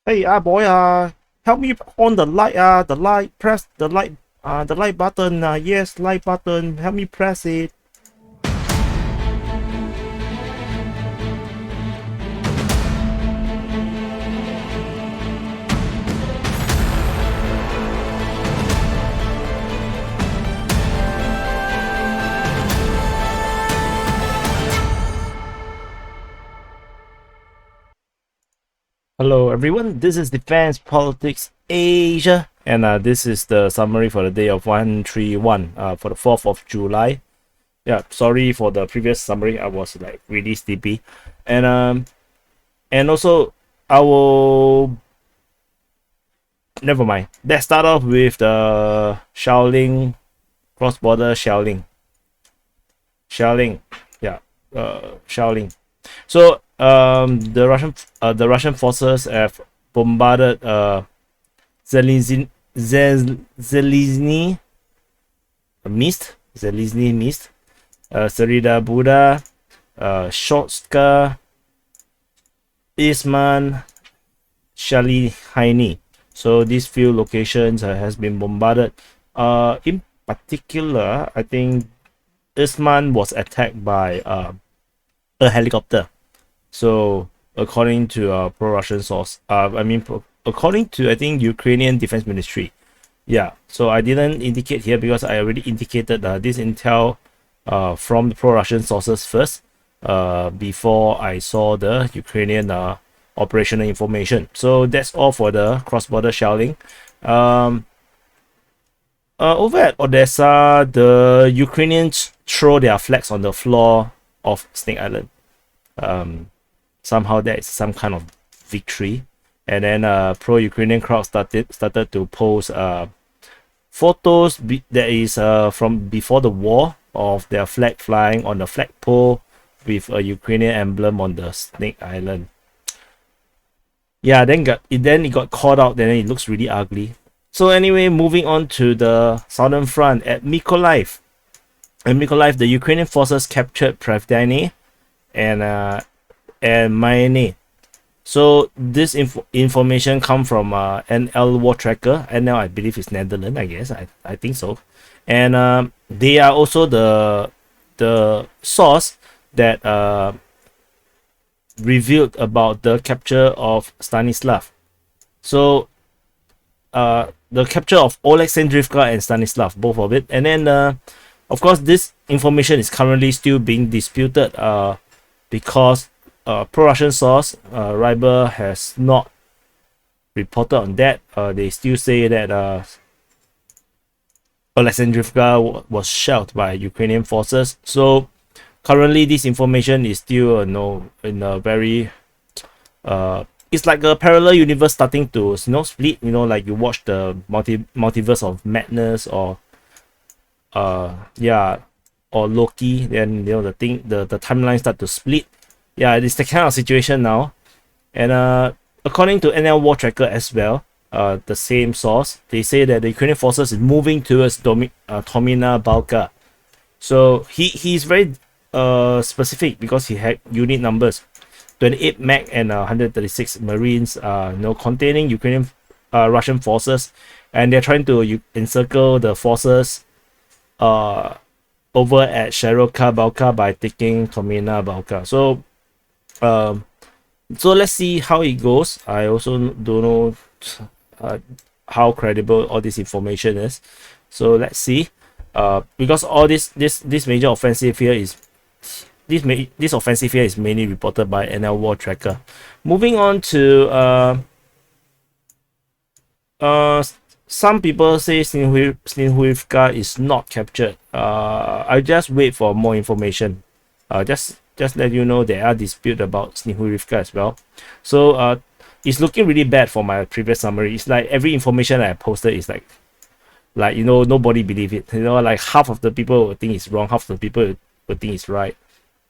Hey, boy, help me on the light, press the light button, yes, light button, help me press it. Hello everyone, this is Defense Politics Asia, and this is the summary for the day of 131 for the 4th of July. Yeah, sorry for the previous summary, I was like really sleepy. And also I will never mind. Let's start off with the Shelling, cross-border shelling. Yeah, shelling. So the Russian forces have bombarded Zelizny Mist, Serida Buda, Shotska, Isman, Shalihaini. So these few locations has been bombarded. In particular, I think Isman was attacked by a helicopter. So according to pro-Russian source, according to I think Ukrainian Defense Ministry. Yeah, so I didn't indicate here because I already indicated this intel from the pro-Russian sources first before I saw the Ukrainian operational information. So that's all for the cross-border shelling. Over at Odessa, the Ukrainians throw their flags on the floor of Snake Island. Somehow that is some kind of victory. And then pro-Ukrainian crowd started to post photos that is from before the war of their flag flying on the flagpole with a Ukrainian emblem on the Snake Island. Yeah, then it got caught out, then it looks really ugly. So anyway, moving on to the southern front at Mykolaiv. In Mykolaiv, the Ukrainian forces captured Pravdany and Mayne. So this information come from NL War Tracker. NL, I believe, is Netherlands, I guess. I think so. And they are also the source that revealed about the capture of Stanislav. So the capture of Oleksandrivka and Stanislav, both of it. And then of course this information is currently still being disputed because pro-Russian source Ryber has not reported on that. They still say that Oleksandrivka was shelled by Ukrainian forces. So currently this information is still in a very it's like a parallel universe starting to split, like you watch the multiverse of madness or or Loki, then the timeline start to split. Yeah, it's the kind of situation now. And according to NL War Tracker as well, the same source, they say that the Ukrainian forces is moving towards Tomina Balka. So he's very specific because he had unit numbers 28 Mac and 136 Marines containing Ukrainian Russian forces, and they're trying to encircle the forces over at Shiroka Balka by taking Tomina Balka. So let's see how it goes. I also don't know how credible all this information is. So let's see. Because all this major offensive here is this offensive here is mainly reported by NL War Tracker. Moving on to some people say Snihurivka is not captured. I just wait for more information. Just let you know there are disputes about Snihurivka as well. So it's looking really bad for my previous summary. It's like every information I posted is like nobody believe it. Like half of the people will think it's wrong, half of the people will think it's right.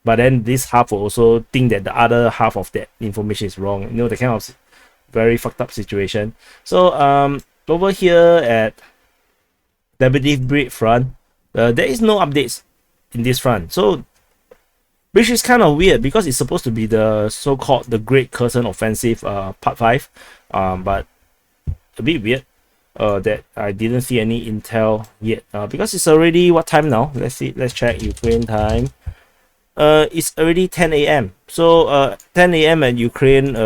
But then this half will also think that the other half of that information is wrong. The kind of very fucked up situation. So over here at Davydiv Brid Front, there is no updates in this front. So which is kind of weird because it's supposed to be the so-called the Great Kherson Offensive, Part 5, but a bit weird that I didn't see any intel yet, because it's already what time now? Let's see, let's check Ukraine time. It's already 10 a.m. So 10 a.m. at Ukraine,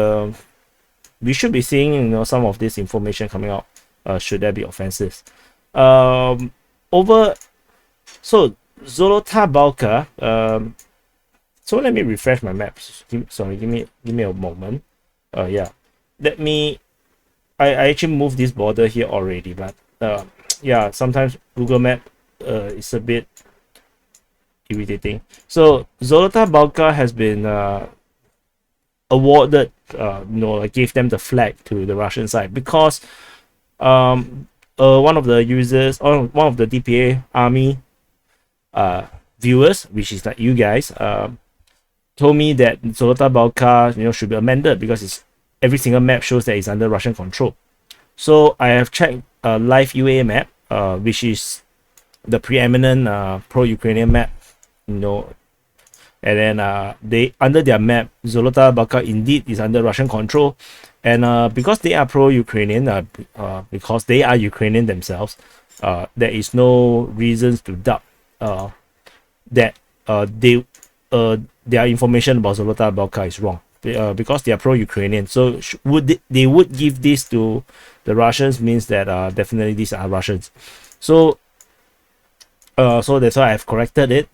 we should be seeing, you know, some of this information coming out, should there be offensives. Over, so Zolota Balka, so let me refresh my maps. Sorry, give me a moment. Yeah, let me, I actually moved this border here already, but yeah, sometimes Google Map is a bit irritating. So Zolota Balka has been awarded, you know, like gave them the flag to the Russian side because one of the users, or one of the DPA Army viewers, which is like you guys, told me that Zolota Balka, you know, should be amended because it's every single map shows that it's under Russian control. So I have checked live UA map, which is the preeminent pro-Ukrainian map, you know, and then they, under their map, Zolota Balka indeed is under Russian control, and because they are pro-Ukrainian, because they are Ukrainian themselves, there is no reasons to doubt that their information about Zolota Balka is wrong, because they are pro-Ukrainian. So they would give this to the Russians means that definitely these are Russians. So so that's why I've corrected it.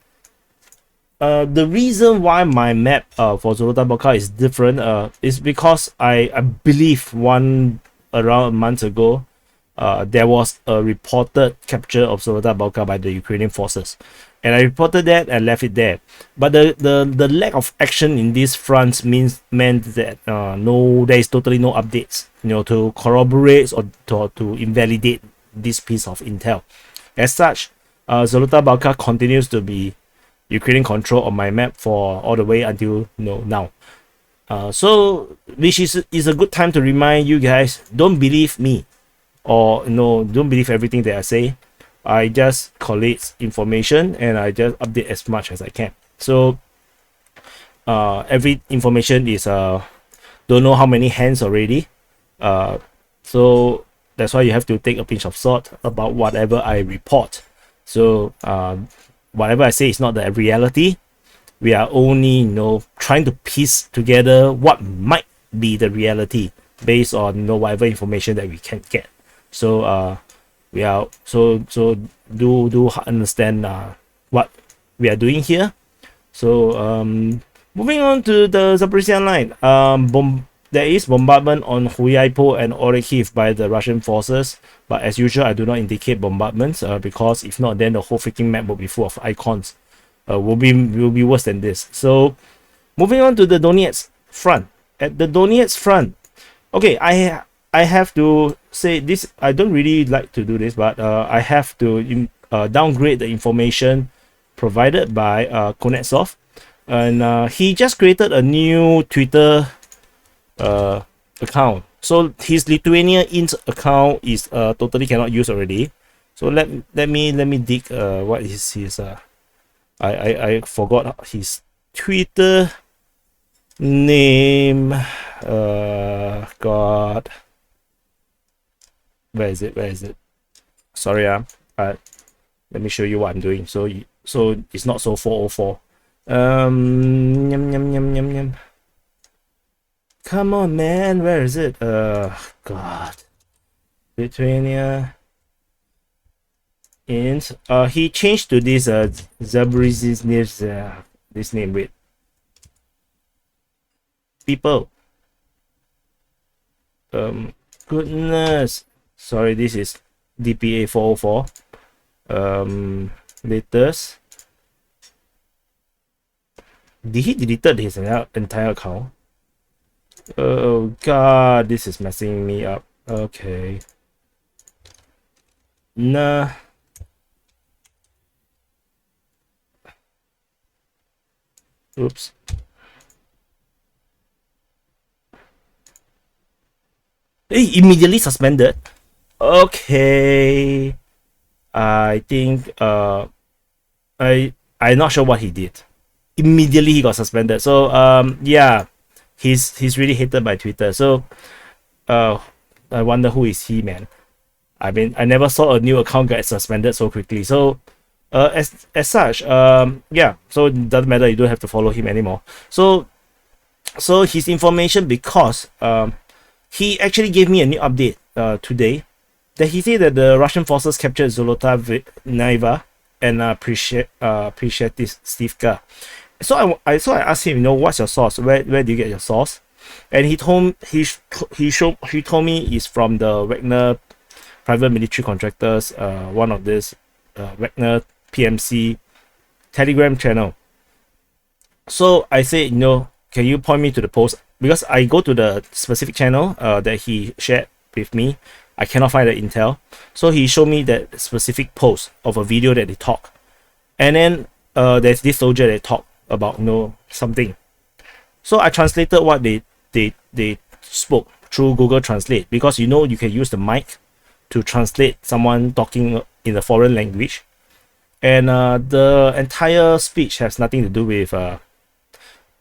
The reason why my map for Zolota Balka is different is because I believe around a month ago there was a reported capture of Zolota Balka by the Ukrainian forces, and I reported that and left it there. But the lack of action in these fronts meant that there is totally no updates, you know, to corroborate or to invalidate this piece of intel. As such, Zolota Balka continues to be Ukrainian control on my map for all the way until, you know, now. So which is a good time to remind you guys, don't believe me, or, you know, don't believe everything that I say. I just collate information and I just update as much as I can. So every information is don't know how many hands already, so that's why you have to take a pinch of salt about whatever I report. So whatever I say is not the reality. We are only, you know, trying to piece together what might be the reality based on, you know, whatever information that we can get. So we are so do understand what we are doing here. So moving on to the Zaporizhzhia Line. There is bombardment on Huaypo and Orikhiv by the Russian forces, but as usual I do not indicate bombardments because if not, then the whole freaking map will be full of icons. Will be worse than this. So moving on to the Donetsk Front. At the Donetsk Front, okay, I have to say this. I don't really like to do this, but I have to downgrade the information provided by Kunetsov, and he just created a new Twitter account. So his Lithuania int account is totally cannot use already. So let me dig what is his I forgot his Twitter name. God, where is it? Sorry, let me show you what I'm doing. So it's not so 404. Come on, man, where is it? God, Lithuania int. He changed to this Zaporizhzhia, this name with people. Goodness, sorry, this is DPA 404. Latest. Did he deleted his entire account? Oh god, this is messing me up. Okay. Nah. Oops. Hey, immediately suspended. Okay. I think I'm not sure what he did. immediately he got suspended. So yeah, he's really hated by Twitter. So I wonder who is he, man. I mean, I never saw a new account get suspended so quickly. So as such, yeah, so it doesn't matter, you don't have to follow him anymore. So his information, because he actually gave me a new update today, that he said that the Russian forces captured Zolota Naiva and Prishetistivka. So I asked him, what's your source? Where do you get your source? And he told me it's from the Wagner private military contractors, one of this Wagner PMC Telegram channel. So I said, can you point me to the post? Because I go to the specific channel that he shared with me, I cannot find the intel. So he showed me that specific post of a video that they talk. And then there's this soldier that talk about something. So I translated what they spoke through Google Translate, because you can use the mic to translate someone talking in a foreign language. And the entire speech has nothing to do with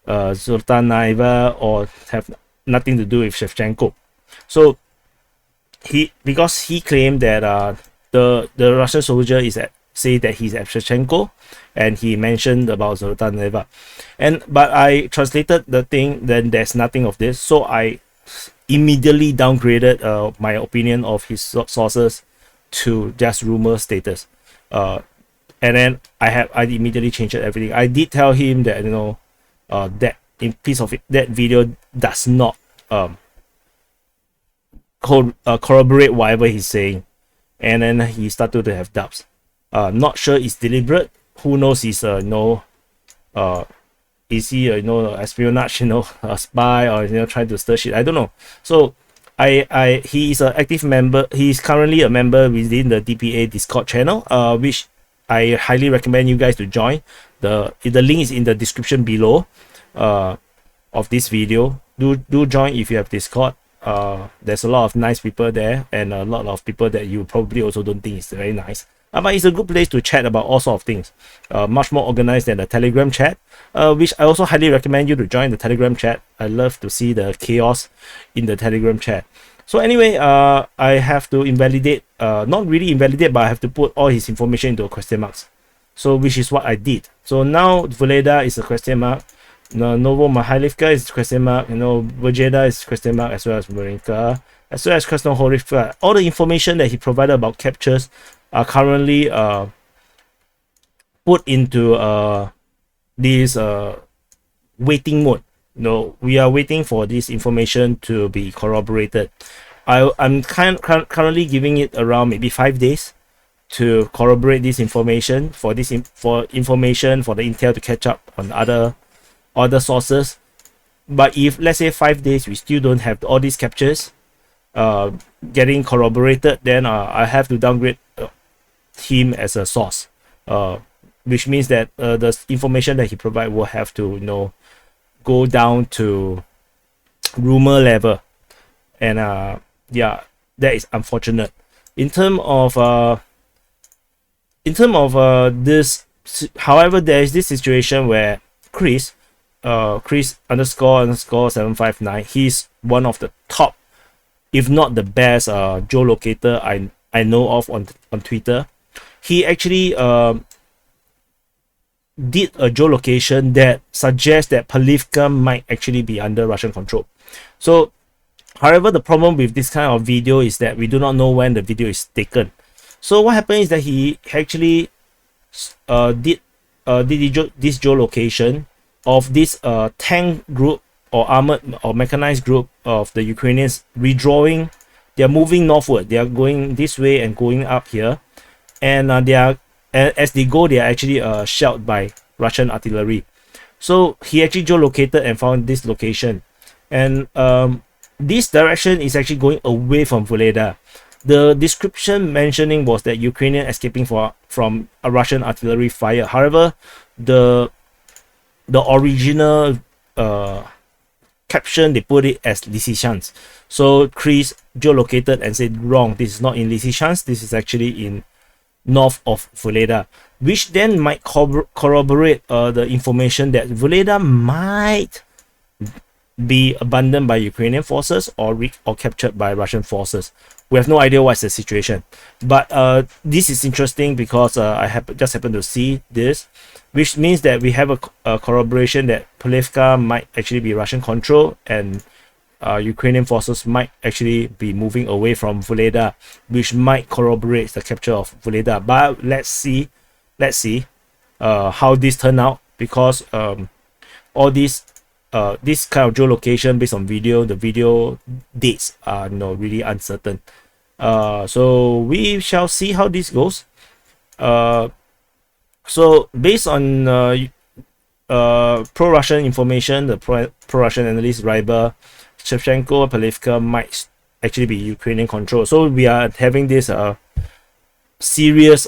Zoltanaeva or have nothing to do with Shevchenko. So because he claimed that the Russian soldier say that he's at Shevchenko, and he mentioned about Zoltanaeva, but I translated the thing, then there's nothing of this. So I immediately downgraded my opinion of his sources to just rumor status, and then I immediately changed everything. I did tell him that that video does not corroborate whatever he's saying, and then he started to have doubts. Not sure it's deliberate. Who knows? He's is he espionage, a spy, or trying to stir shit? I don't know. So he is an active member. He is currently a member within the DPA Discord channel, which I highly recommend you guys to join. The link is in the description below of this video. Do join if you have Discord. There's a lot of nice people there, and a lot of people that you probably also don't think is very nice. But it's a good place to chat about all sorts of things. Much more organized than the Telegram chat, which I also highly recommend you to join the Telegram chat. I love to see the chaos in the Telegram chat. So anyway, I have to invalidate, not really invalidate, but I have to put all his information into question marks. So which is what I did. So now Voleda is a question mark. Novo-Mikhailivka is question mark. Vojeda is question mark, as well as Marinka, as well as Krasnohorivka. All the information that he provided about captures are currently put into this waiting mode. We are waiting for this information to be corroborated. I'm currently giving it around maybe 5 days to corroborate this information, for information for the intel to catch up on other sources. But if, let's say, 5 days we still don't have all these captures getting corroborated, then I have to downgrade him as a source, which means that the information that he provide will have to go down to rumor level. And yeah, that is unfortunate. In terms of this, however, there is this situation where Chris __ 759, he's one of the top, if not the best geolocator I know of on Twitter. He actually did a geolocation that suggests that Palivka might actually be under Russian control. So however, the problem with this kind of video is that we do not know when the video is taken. So what happened is that he actually did this geolocation of this tank group or armored or mechanized group of the Ukrainians redrawing. They are moving northward. They are going this way and going up here, and as they go, they are actually shelled by Russian artillery. So he actually geolocated and found this location, and this direction is actually going away from Voleda. The description mentioning was that Ukrainian escaping from a Russian artillery fire. However, the original caption, they put it as Lysychansk. So Chris geolocated and said, wrong, this is not in Lysychansk, this is actually in north of Voleda. which then might corroborate the information that Voleda might be abandoned by Ukrainian forces or captured by Russian forces. We have no idea what's the situation, but this is interesting because I just happened to see this, which means that we have a corroboration that Polivka might actually be Russian control, and Ukrainian forces might actually be moving away from Voleda, which might corroborate the capture of Voleda. But let's see how this turn out, because all this kind of geolocation based on the video dates are really uncertain. So we shall see how this goes. So based on pro-Russian information, the pro-Russian analyst Ryber, Shevchenko, Polivka might actually be Ukrainian control. So we are having this serious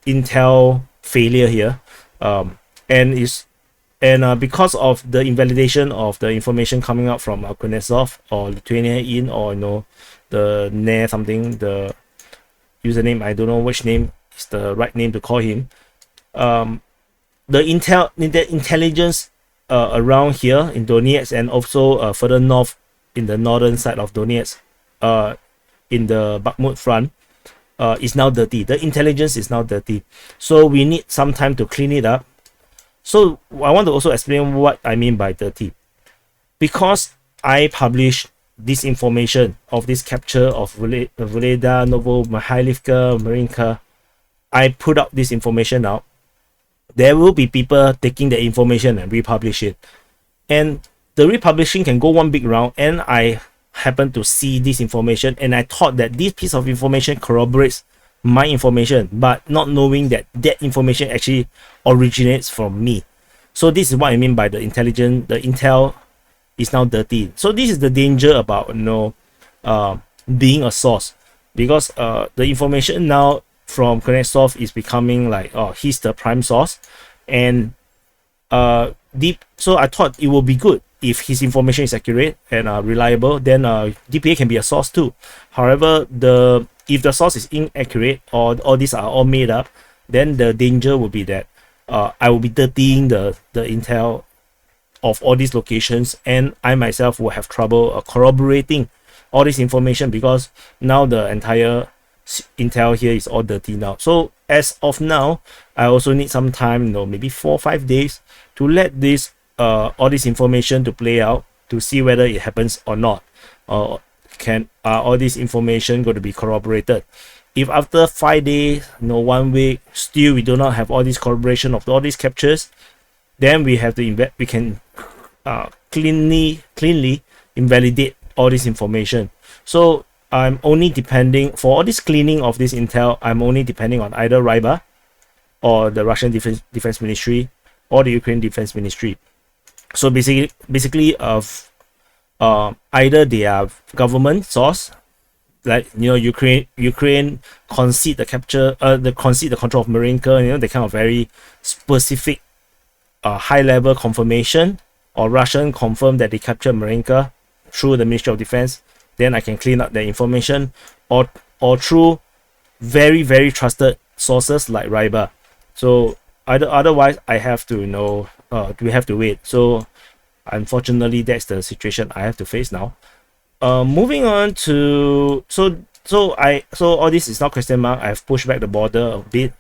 intel failure here, and because of the invalidation of the information coming out from Kunetsov or Lithuanian or the NAIR something, the username, I don't know which name is the right name to call him. The intelligence around here in Donetsk, and also further north in the northern side of Donetsk, in the Bakhmut Front, is now dirty. The intelligence is now dirty, so we need some time to clean it up. So I want to also explain what I mean by dirty, because I published this information of this capture of Voleda, Mykolaiv, Marinka. I put out this information out. There will be people taking the information and republish it, and the republishing can go one big round. And I happened to see this information, and I thought that this piece of information corroborates my information, but not knowing that that information actually originates from me. So this is what I mean by the intel is now dirty. So this is the danger about being a source, because the information now from Kunetsov is becoming like, oh, he's the prime source, and so I thought it would be good if his information is accurate and reliable, then DPA can be a source too. However, if the source is inaccurate, or all these are all made up, then the danger will be that I will be dirtying the intel of all these locations, and I myself will have trouble corroborating all this information, because now the entire intel here is all dirty now. So as of now, I also need some time, maybe 4 or 5 days, to let this all this information to play out, to see whether it happens or not. Are all this information going to be corroborated? If after 5 days, 1 week, still we do not have all this corroboration of all these captures, then we have to we can cleanly invalidate all this information. So I'm only depending, for all this cleaning of this intel, I'm only depending on either Ryber or the Russian Defense Ministry or the Ukrainian Defense Ministry. So basically either they are government source, like Ukraine concede the capture, concede the control of Marinka, the kind of very specific high level confirmation, or Russian confirm that they captured Marinka through the Ministry of Defense, then I can clean up the information, or through very, very trusted sources like Ryber. So otherwise I have to we have to wait. So unfortunately, that's the situation I have to face now. Moving on to so all this is not question mark. I've pushed back the border a bit,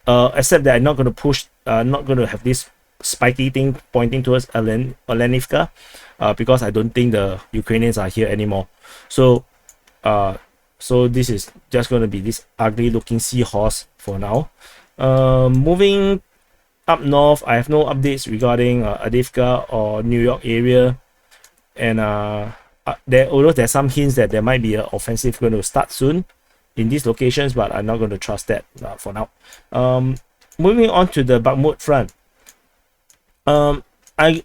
except that I'm not going to have this spiky thing pointing towards Olenivka, because I don't think the Ukrainians are here anymore. So this is just going to be this ugly looking seahorse for now. Moving up north, I have no updates regarding Adivka or New York area, and although there's some hints that there might be an offensive going to start soon in these locations, but I'm not going to trust that for now. Moving on to the Bakhmut Front, I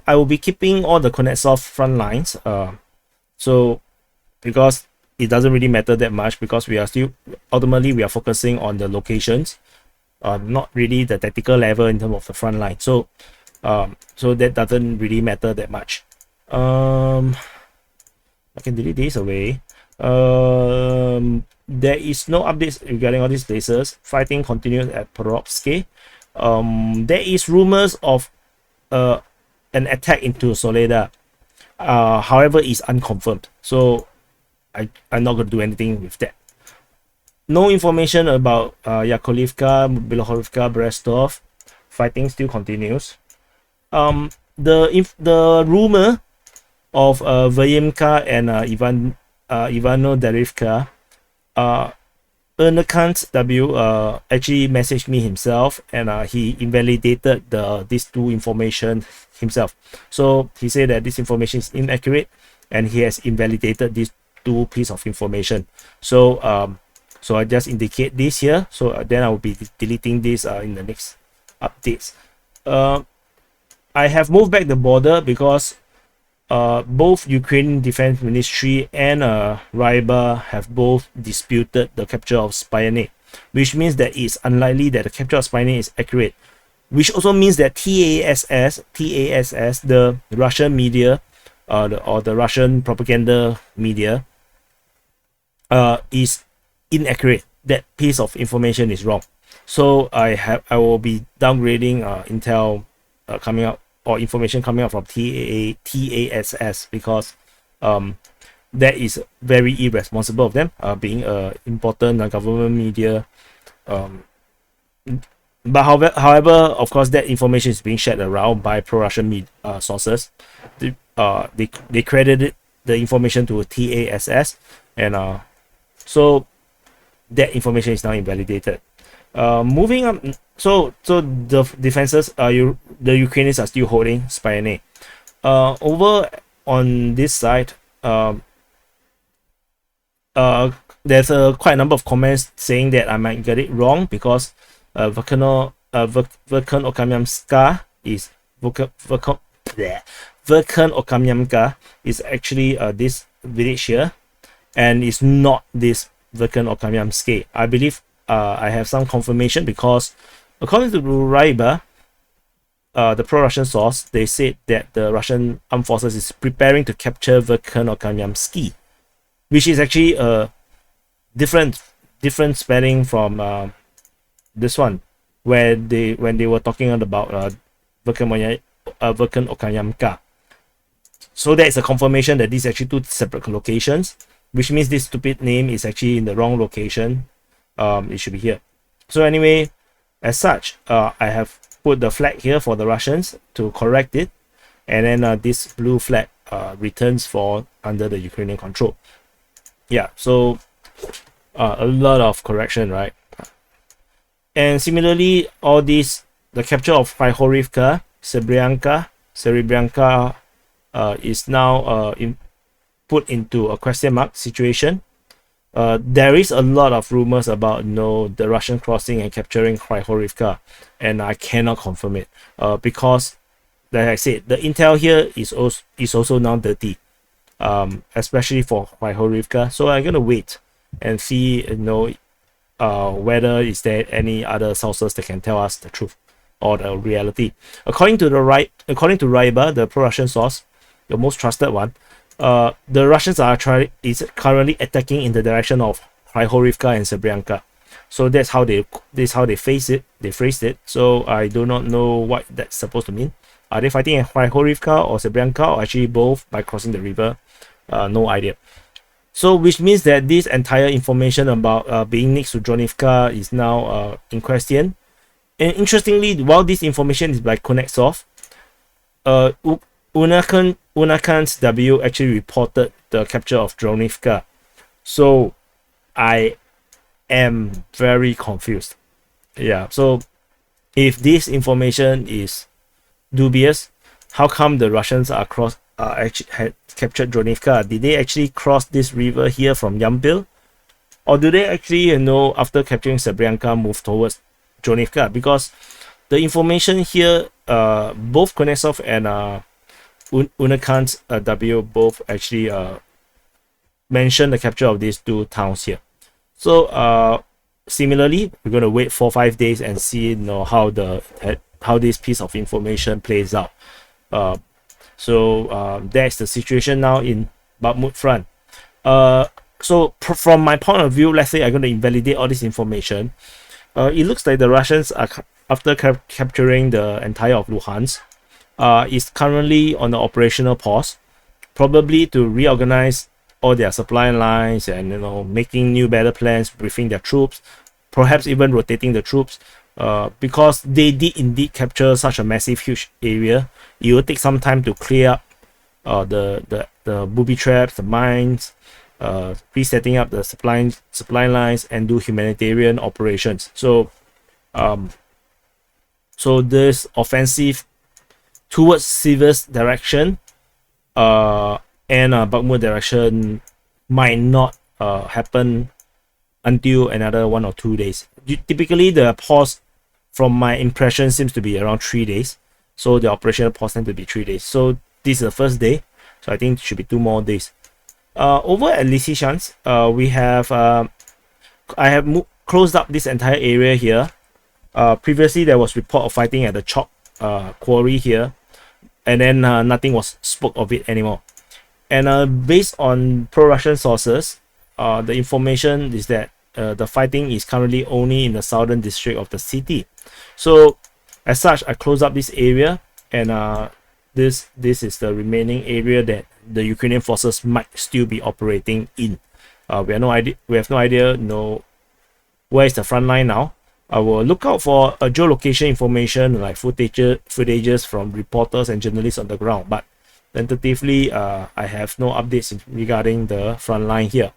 will be keeping all the Kunetsov front lines, so because it doesn't really matter that much, because we are still ultimately we are focusing on the locations, not really the tactical level in terms of the front line. So that doesn't really matter that much. I can delete this away. There is no updates regarding all these places. Fighting continues at Porovsky. There is rumors of an attack into Soledar. However, it's unconfirmed. So I'm not going to do anything with that. No information about Yakovlivka, Bilohorivka, Brestov. Fighting still continues. The rumor of Vyemka and Ivano-Darivka, Ernekant W actually messaged me himself, and he invalidated these two information himself. So he said that this information is inaccurate, and he has invalidated these two pieces of information. So so I just indicate this here. So then I will be deleting this in the next updates. I have moved back the border because both Ukrainian Defense Ministry and Ryba have both disputed the capture of Spyane, which means that it's unlikely that the capture of Spyane is accurate, which also means that TASS, the Russian media, or the Russian propaganda media, is inaccurate. That piece of information is wrong. So I will be downgrading intel coming out, or information coming out from TASS, because that is very irresponsible of them, being important government media. But however, of course, that information is being shared around by pro-Russian sources. They credited the information to TASS, and so that information is now invalidated. Moving up, so the defenses, the Ukrainians are still holding Spyane. Over on this side, there's quite a number of comments saying that I might get it wrong, because Verkhan-Okamyamka is actually this village here, and it's not this Verkhan-Okamyamsky. I believe I have some confirmation, because according to Ryba, the pro-Russian source, they said that the Russian armed forces is preparing to capture Verkhan-Okamyamsky, which is actually a different spelling from this one, where when they were talking about Verkhan-Okamyamka. So that is a confirmation that these are actually two separate locations, which means this stupid name is actually in the wrong location. It should be here. So anyway, as such, I have put the flag here for the Russians to correct it, and then this blue flag returns for under the Ukrainian control. Yeah, so a lot of correction, right? And similarly, all these, the capture of Kryvyi Serebryanka is now put into a question mark situation. There is a lot of rumors about the Russian crossing and capturing Kryvyi Rih, and I cannot confirm it because, like I said, the intel here is also now dirty, especially for Kryvyi Rih. So I'm gonna wait and see whether is there any other sources that can tell us the truth or the reality. According to Ryba, the pro-Russian source, the most trusted one, the Russians is currently attacking in the direction of Kryvyi Rih and Serebryanka. So that's how they phrased it. So I do not know what that's supposed to mean. Are they fighting at Kryvyi Rih or Serebryanka, or actually both by crossing the river? No idea. So which means that this entire information about being next to Donetsk is now in question. And interestingly, while this information is by Kunetsov, Unakant's W actually reported the capture of Donetsk. So I am very confused. Yeah, so if this information is dubious, how come the Russians actually had captured Donetsk? Did they actually cross this river here from Yampil? Or do they actually, after capturing Serebryanka, move towards Donetsk? Because the information here, both Kunetsov and Unakant's W both actually mention the capture of these two towns here. So similarly, we're going to wait 4-5 days and see how this piece of information plays out. So that's the situation now in Bakhmut Front. So from my point of view, let's say I'm going to invalidate all this information. It looks like the Russians are, after capturing the entire of Luhansk, is currently on the operational pause, probably to reorganize all their supply lines and, you know, making new battle plans, briefing their troops, perhaps even rotating the troops. Because they did indeed capture such a massive, huge area, it will take some time to clear up the booby traps, the mines, resetting up the supply lines, and do humanitarian operations. So this offensive towards Sivas direction and Bakhmut direction might not happen until another 1 or 2 days. Typically, the pause, from my impression, seems to be around 3 days. So the operational pause tends to be 3 days. So this is the first day. So I think it should be 2 more days. Over at Lysychansk, we have I have closed up this entire area here. Previously, there was report of fighting at the chalk quarry here, and then nothing was spoke of it anymore. And based on pro-Russian sources, the information is that the fighting is currently only in the southern district of the city. So as such, I close up this area, and this is the remaining area that the Ukrainian forces might still be operating in. We have no idea, where is the front line now. I will look out for geolocation information like footages from reporters and journalists on the ground, but tentatively I have no updates regarding the front line here.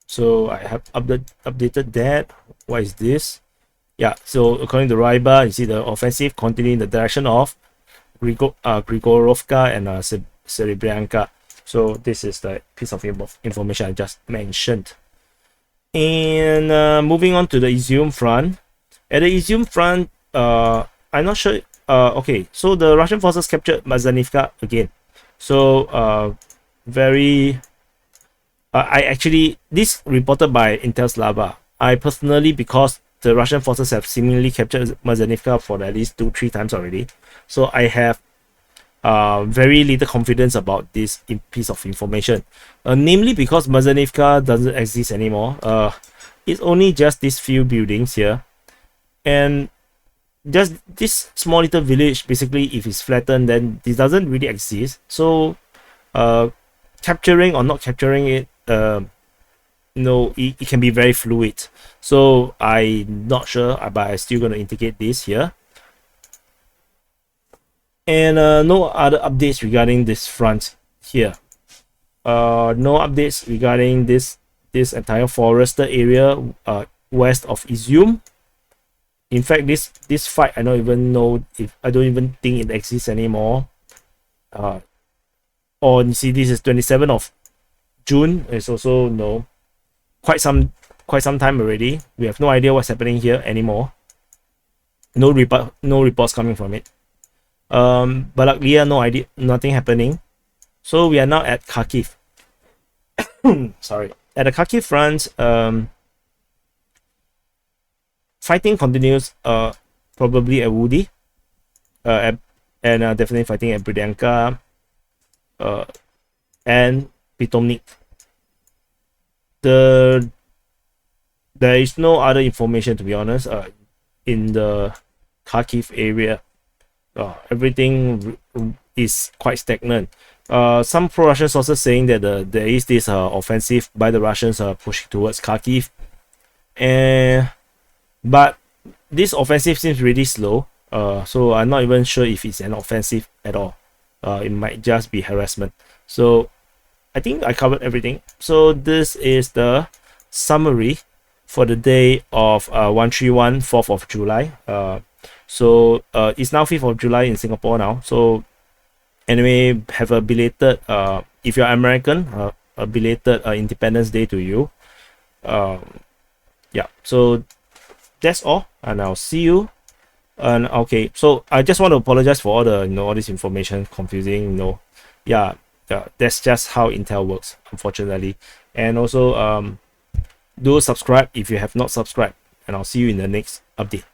So I have updated that. What is this? Yeah, so according to Ryba, you see the offensive continuing in the direction of Grigorovka and Serebryanka. So this is the piece of information I just mentioned. And moving on to the Izyum Front. At the Izyum Front, I'm not sure. Okay, so the Russian forces captured Mazanivka again. So this reported by Intel Slava. I personally, because the Russian forces have seemingly captured Mazanivka for at least 2-3 times already, so I have very little confidence about this piece of information. Namely because Mazanivka doesn't exist anymore. It's only just these few buildings here, and just this small little village. Basically, if it's flattened, then this doesn't really exist. So capturing or not capturing it, it can be very fluid. So I'm not sure, but I'm still going to indicate this here. And no other updates regarding this front here. No updates regarding this entire forested area west of Izyum. In fact, this fight, I don't even think it exists anymore. Or you see, this is 27th of June. It's also quite some time already. We have no idea what's happening here anymore. No reports coming from it. Balaklia, no idea, nothing happening. So we are now at Kharkiv. Sorry, at the Kharkiv front, fighting continues. Probably at Woody, and definitely fighting at Bridyanka, and Pitomnik. There is no other information, to be honest, in the Kharkiv area. Everything is quite stagnant. Some pro-Russian sources saying that there is this offensive by the Russians pushing towards Kharkiv, but this offensive seems really slow. So I'm not even sure if it's an offensive at all. It might just be harassment. So I think I covered everything. So this is the summary for the day of 131, 4th of July. So it's now 5th of July in Singapore now. So anyway, have a belated, if you're American, a belated Independence Day to you. Yeah, so that's all, and I'll see you. And okay, so I just want to apologize for all the all this information confusing. Yeah, that's just how Intel works, unfortunately. And also do subscribe if you have not subscribed, and I'll see you in the next update.